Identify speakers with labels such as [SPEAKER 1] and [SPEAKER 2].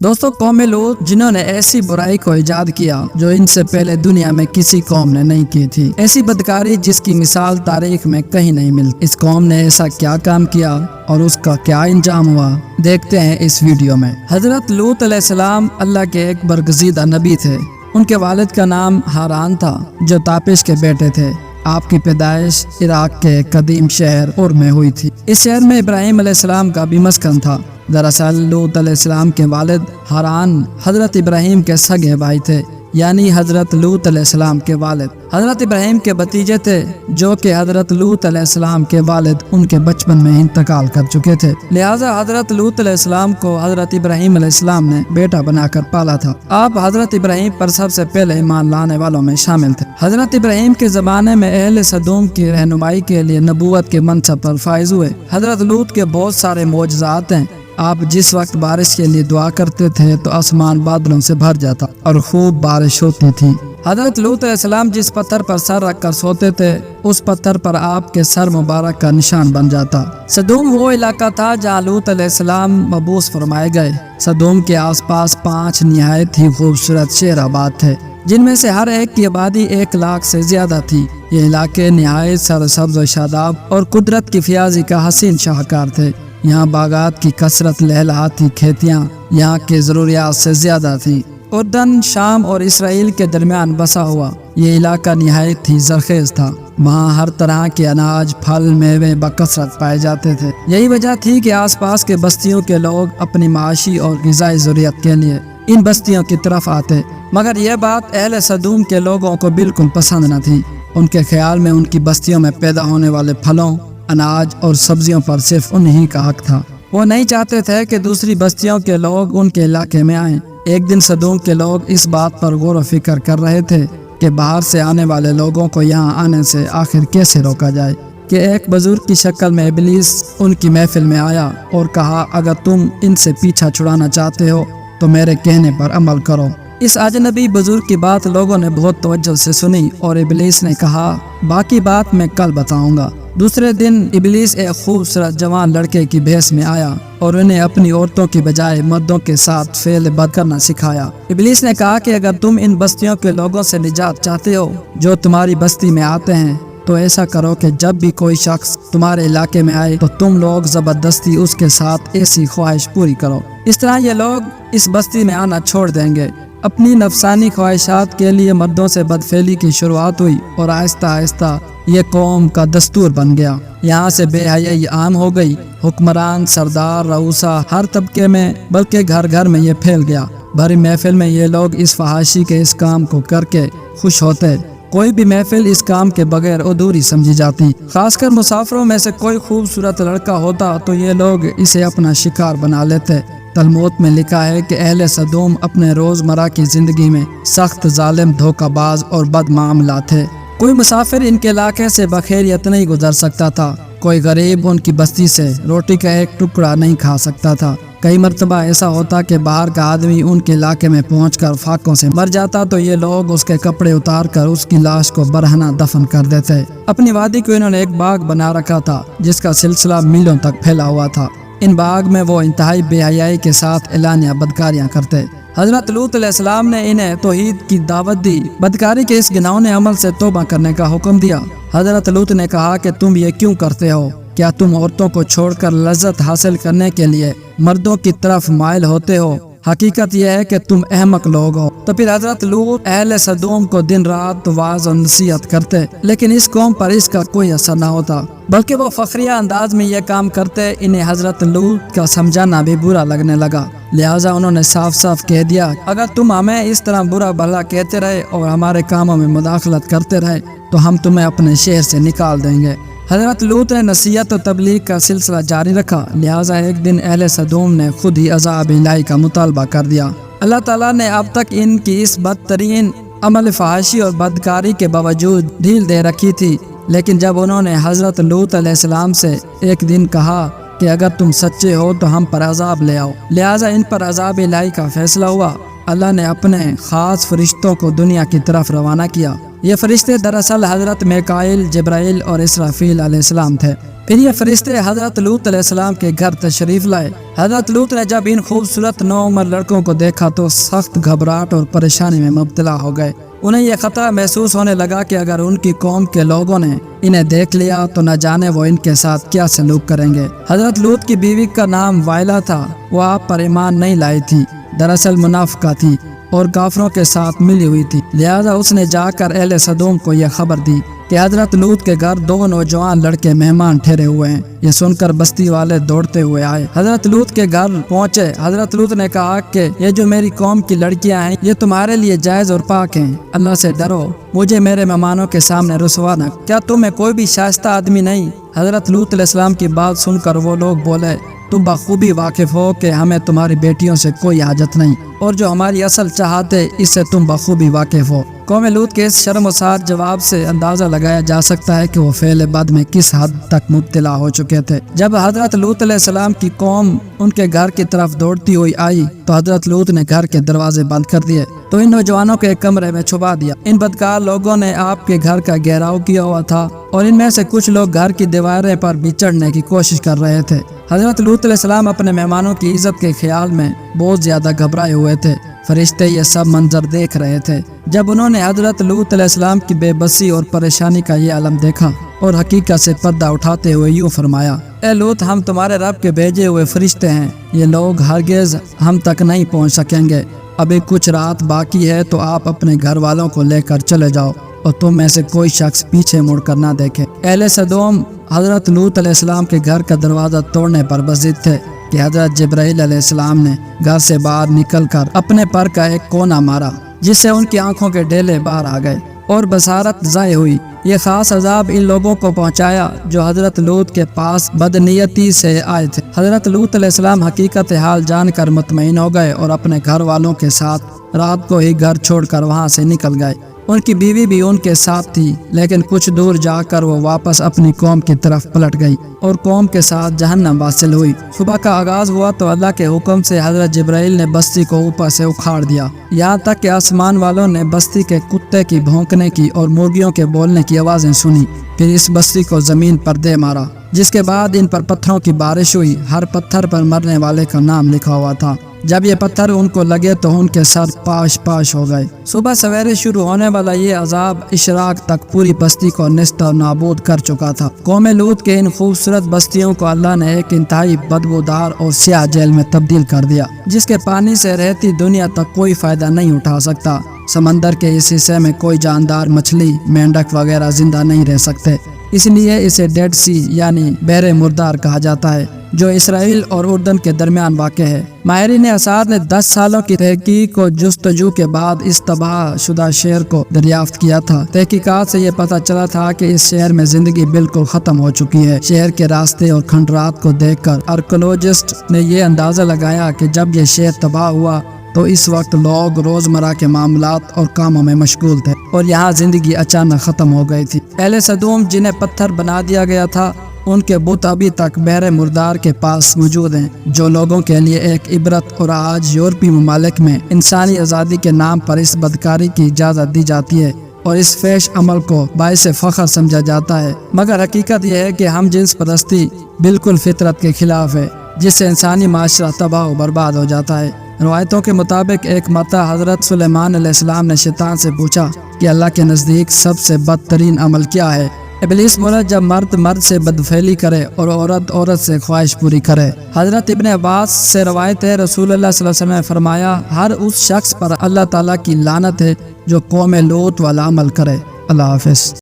[SPEAKER 1] दोस्तों, कौम लूत जिन्होंने ऐसी बुराई को इजाद किया जो इनसे पहले दुनिया में किसी कौम ने नहीं की थी, ऐसी बदकारी जिसकी मिसाल तारीख में कहीं नहीं मिलती। इस कौम ने ऐसा क्या काम किया और उसका क्या अंजाम हुआ, देखते हैं इस वीडियो में। हजरत लूत अलैहिस्सलाम अल्लाह के एक बरगज़ीदा नबी थे। उनके वालिद का नाम हारान था जो तापिश के बेटे थे। आपकी पैदाइश इराक के कदीम शहर उर में हुई थी। इस शहर में इब्राहिम अलैहिस्सलाम का भी मस्कन था। दरअसल लूत अलैहिस्सलाम के वालिद हारान हजरत इब्राहिम के सगे भाई थे, यानी हजरत लूत अलैहिस्सलाम के वालिद हजरत इब्राहिम के भतीजे थे, जो कि हजरत लूत अलैहिस्सलाम के वालिद उनके बचपन में इंतकाल कर चुके थे। लिहाजा हजरत लूत अलैहिस्सलाम को हजरत इब्राहिम अलैहिस्सलाम ने बेटा बनाकर पाला था। आप हजरत इब्राहिम पर सबसे पहले ईमान लाने वालों में शामिल थे। हजरत इब्राहिम के ज़माने में अहले सदूम की रहनुमाई के लिए नबूवत के मनसब पर फाइज हुए। हजरत लूत के बहुत सारे मोजज़ात हैं। आप जिस वक्त बारिश के लिए दुआ करते थे तो आसमान बादलों से भर जाता और खूब बारिश होती थी। हजरत लूत अलैहिस्सलाम जिस पत्थर पर सर रखकर सोते थे, उस पत्थर पर आपके सर मुबारक का निशान बन जाता। सदूम वो इलाका था जहाँ लूत अलैहिस्सलाम मबूस फरमाए गए। सदूम के आसपास 5 निहायत ही खूबसूरत शहर आबाद थे, जिनमें से हर एक की आबादी 1 लाख से ज्यादा थी। ये इलाके निहायत सरसब्ज व शादाब और कुदरत की फियाजी का हसीन शाहकार थे। यहाँ बागात की कसरत, लहलहाती खेतियाँ यहाँ के ज़रूरियात से ज्यादा थी। उर्दन, शाम और इसराइल के दरमियान बसा हुआ ये इलाका निहायत ही ज़रखेज़ था। वहाँ हर तरह के अनाज, फल, मेवे बकसरत पाए जाते थे। यही वजह थी कि आसपास के बस्तियों के लोग अपनी माशी और ग़िज़ाई ज़रूरियत के लिए इन बस्तियों की तरफ आते। मगर यह बात अहले सदूम के लोगों को बिल्कुल पसंद न थी। उनके ख्याल में उनकी बस्तियों में पैदा होने वाले फलों, अनाज और सब्जियों पर सिर्फ उन्हीं का हक था। वो नहीं चाहते थे कि दूसरी बस्तियों के लोग उनके इलाके में आएं। एक दिन सदूम के लोग इस बात पर गौर व फिक्र कर रहे थे कि बाहर से आने वाले लोगों को यहाँ आने से आखिर कैसे रोका जाए कि एक बुजुर्ग की शक्ल में इब्लीस उनकी महफिल में आया और कहा, अगर तुम इनसे पीछा छुड़ाना चाहते हो तो मेरे कहने पर अमल करो। इस अजनबी बुजुर्ग की बात लोगों ने बहुत तवज्जो से सुनी और इब्लीस ने कहा, बाकी बात मैं कल बताऊंगा। दूसरे दिन इब्लीस एक खूबसूरत जवान लड़के की भेष में आया और उन्हें अपनी औरतों की बजाय मर्दों के साथ फेल बद करना सिखाया। इब्लीस ने कहा कि अगर तुम इन बस्तियों के लोगों से निजात चाहते हो जो तुम्हारी बस्ती में आते हैं, तो ऐसा करो कि जब भी कोई शख्स तुम्हारे इलाके में आए तो तुम लोग जबरदस्ती उसके साथ ऐसी ख्वाहिश पूरी करो। इस तरह ये लोग इस बस्ती में आना छोड़ देंगे। अपनी नफसानी ख्वाहिशात के लिए मर्दों से बदफेली की शुरुआत हुई और आहिस्ता आहिस्ता ये कौम का दस्तूर बन गया। यहाँ से बेहयाई आम हो गई। हुक्मरान, सरदार, रऊसा हर तबके में, बल्कि घर घर में ये फैल गया। भरी महफिल में ये लोग इस फहाशी के इस काम को करके खुश होते। कोई भी महफिल इस काम के बगैर अधूरी समझी जाती। खासकर मुसाफिरों में से कोई खूबसूरत लड़का होता तो ये लोग इसे अपना शिकार बना लेते। तलमूद में लिखा है कि अहले सदूम अपने रोजमर्रा की जिंदगी में सख्त, जालिम, धोखाबाज और बदमामला थे। कोई मुसाफिर इनके इलाके से बखैरियत नहीं गुजर सकता था। कोई गरीब उनकी बस्ती से रोटी का एक टुकड़ा नहीं खा सकता था। कई मर्तबा ऐसा होता कि बाहर का आदमी उनके इलाके में पहुंचकर फाकों से मर जाता तो ये लोग उसके कपड़े उतार कर उसकी लाश को बरहना दफन कर देते। अपनी वादी को इन्होंने एक बाग बना रखा था जिसका सिलसिला मीलों तक फैला हुआ था। इन बाग में वो इंतहाई बेहयाई के साथ एलानिया बदकारियां करते। हजरत लूत अलैहिस्सलाम ने इन्हें तौहीद की दावत दी। बदकारी के इस घिनौने अमल से तौबा करने का हुक्म दिया। हजरत लूत ने कहा कि तुम ये क्यों करते हो? क्या तुम औरतों को छोड़कर लज्जत हासिल करने के लिए मर्दों की तरफ माइल होते हो? हकीकत यह है कि तुम अहमक लोग हो। तो फिर हजरत लूत अहले सदूम को दिन रात वाज और नसीहत करते, लेकिन इस कौम पर इसका कोई असर न होता, बल्कि वो फखरिया अंदाज में यह काम करते। इन्हें हजरत लूत का समझाना भी बुरा लगने लगा। लिहाजा उन्होंने साफ साफ कह दिया, अगर तुम हमें इस तरह बुरा भला कहते रहे और हमारे कामों में मुदाखलत करते रहे तो हम तुम्हें अपने शहर से निकाल देंगे। हजरत लूत ने नसीहत और तबलीग का सिलसिला जारी रखा। लिहाजा एक दिन अहले सदूम ने खुद ही अज़ाब इलाही का मुतालबा कर दिया। अल्लाह ताला ने अब तक इनकी इस बदतरीन अमल फहाशी और बदकारी के बावजूद ढील दे रखी थी, लेकिन जब उन्होंने हजरत लूत अलैहिस्सलाम से एक दिन कहा कि अगर तुम सच्चे हो तो हम पर अजाब ले आओ, लिहाजा इन पर अजाब इलाही का फैसला हुआ। अल्लाह ने अपने खास फरिश्तों को दुनिया की तरफ रवाना किया یہ فرشتے دراصل حضرت میکائیل، جبرائیل اور اسرافیل علیہ السلام تھے۔ پھر یہ فرشتے حضرت لوط علیہ السلام کے گھر تشریف لائے۔ حضرت لوط نے جب ان خوبصورت نوعمر لڑکوں کو دیکھا تو سخت گھبراہٹ اور پریشانی میں مبتلا ہو گئے۔ انہیں یہ خطرہ محسوس ہونے لگا کہ اگر ان کی قوم کے لوگوں نے انہیں دیکھ لیا تو نہ جانے وہ ان کے ساتھ کیا سلوک کریں گے۔ حضرت لوط کی بیوی کا نام وائلا تھا، وہ آپ پر ایمان نہیں لائی تھی، دراصل منافقہ تھی اور کافروں کے ساتھ ملی ہوئی تھی، لہذا اس نے جا کر اہل سدوم کو یہ خبر دی کہ حضرت لوط کے گھر 2 نوجوان لڑکے مہمان ٹھہرے ہوئے ہیں۔ یہ سن کر بستی والے دوڑتے ہوئے آئے، حضرت لوط کے گھر پہنچے۔ حضرت لوط نے کہا کہ یہ جو میری قوم کی لڑکیاں ہیں یہ تمہارے لیے جائز اور پاک ہیں، اللہ سے ڈرو، مجھے میرے مہمانوں کے سامنے رسوا نہ، کیا تم میں کوئی بھی شائستہ آدمی نہیں؟ حضرت لوط علیہ السلام کی بات سن کر وہ لوگ بولے، تم بخوبی واقف ہو کہ ہمیں تمہاری بیٹیوں سے کوئی حاجت نہیں، اور جو ہماری اصل چاہت ہے اس سے تم بخوبی واقف ہو۔ قوم لوط کے اس شرمسار جواب سے اندازہ لگایا جا سکتا ہے کہ وہ فعل بد میں کس حد تک مبتلا ہو چکے تھے۔ جب حضرت لوط علیہ السلام کی قوم ان کے گھر کی طرف دوڑتی ہوئی آئی تو حضرت لوط نے گھر کے دروازے بند کر دیے تو ان نوجوانوں کو ایک کمرے میں چھپا دیا۔ ان بدکار لوگوں نے آپ کے گھر کا گھیراؤ کیا ہوا تھا اور ان میں سے کچھ لوگ گھر کی دیواریں پر بھی چڑھنے کی کوشش کر رہے تھے۔ حضرت لوط علیہ السلام اپنے مہمانوں کی عزت کے خیال میں بہت زیادہ گھبرائے ہوئے تھے۔ فرشتے یہ سب منظر دیکھ رہے تھے۔ جب انہوں نے حضرت لوط علیہ السلام کی بے بسی اور پریشانی کا یہ عالم دیکھا اور حقیقت سے پردہ اٹھاتے ہوئے یوں فرمایا، اے لوط، ہم تمہارے رب کے بھیجے ہوئے فرشتے ہیں، یہ لوگ ہرگز ہم تک نہیں پہنچ سکیں گے۔ ابھی کچھ رات باقی ہے تو آپ اپنے گھر والوں کو لے کر چلے جاؤ اور تم میں سے کوئی شخص پیچھے مڑ کر نہ دیکھے۔ اہل سدوم حضرت لوط علیہ السلام کے گھر کا دروازہ توڑنے پر بضد تھے کہ حضرت جبرائیل علیہ السلام نے گھر سے باہر نکل کر اپنے پر کا ایک کونا مارا، جس سے ان کی آنکھوں کے ڈیلے باہر آ گئے اور بصارت ضائع ہوئی۔ یہ خاص عذاب ان لوگوں کو پہنچایا جو حضرت لوط کے پاس بدنیتی سے آئے تھے۔ حضرت لوط علیہ السلام حقیقت حال جان کر مطمئن ہو گئے اور اپنے گھر والوں کے ساتھ رات کو ہی گھر چھوڑ کر وہاں سے نکل گئے۔ ان کی بیوی بھی ان کے ساتھ تھی، لیکن کچھ دور جا کر وہ واپس اپنی قوم کی طرف پلٹ گئی اور قوم کے ساتھ جہنم واصل ہوئی۔ صبح کا آغاز ہوا تو اللہ کے حکم سے حضرت جبرائیل نے بستی کو اوپر سے اکھاڑ دیا، یہاں تک کہ آسمان والوں نے بستی کے کتے کی بھونکنے کی اور مرغیوں کے بولنے کی آوازیں سنی۔ پھر اس بستی کو زمین پر دے مارا، جس کے بعد ان پر پتھروں کی بارش ہوئی۔ ہر پتھر پر مرنے والے کا نام لکھا ہوا تھا۔ جب یہ پتھر ان کو لگے تو ان کے سر پاش پاش ہو گئے۔ صبح سویرے شروع ہونے والا یہ عذاب اشراق تک پوری بستی کو نیست و نابود کر چکا تھا۔ قوم لوط کے ان خوبصورت بستیوں کو اللہ نے ایک انتہائی بدبودار اور سیاہ جیل میں تبدیل کر دیا، جس کے پانی سے رہتی دنیا تک کوئی فائدہ نہیں اٹھا سکتا۔ سمندر کے اس حصے میں کوئی جاندار مچھلی، مینڈک وغیرہ زندہ نہیں رہ سکتے، اس لیے اسے ڈیڈ سی یعنی بحر مردار کہا جاتا ہے، جو اسرائیل اور اردن کے درمیان واقع ہے۔ ماہرین آثار نے 10 سالوں کی تحقیق و جستجو کے بعد اس تباہ شدہ شہر کو دریافت کیا تھا۔ تحقیقات سے یہ پتہ چلا تھا کہ اس شہر میں زندگی بالکل ختم ہو چکی ہے۔ شہر کے راستے اور کھنڈرات کو دیکھ کر آرکیولوجسٹ نے یہ اندازہ لگایا کہ جب یہ شہر تباہ ہوا تو اس وقت لوگ روزمرہ کے معاملات اور کاموں میں مشغول تھے اور یہاں زندگی اچانک ختم ہو گئی تھی۔ اہل سدوم جنہیں پتھر بنا دیا گیا تھا، ان کے بت ابھی تک بحر مردار کے پاس موجود ہیں، جو لوگوں کے لیے ایک عبرت، اور آج یورپی ممالک میں انسانی آزادی کے نام پر اس بدکاری کی اجازت دی جاتی ہے اور اس فحش عمل کو باعث فخر سمجھا جاتا ہے۔ مگر حقیقت یہ ہے کہ ہم جنس پرستی بالکل فطرت کے خلاف ہے، جس سے انسانی معاشرہ تباہ و برباد ہو جاتا ہے۔ روایتوں کے مطابق ایک مرتبہ حضرت سلیمان علیہ السلام نے شیطان سے پوچھا کہ اللہ کے نزدیک سب سے بدترین عمل کیا ہے؟ ابلیس بولا، جب مرد مرد سے بدفعلی کرے اور عورت عورت سے خواہش پوری کرے۔ حضرت ابن عباس سے روایت ہے، رسول اللہ صلی اللہ علیہ وسلم نے فرمایا، ہر اس شخص پر اللہ تعالیٰ کی لعنت ہے جو قوم لوط والا عمل کرے۔ اللہ حافظ۔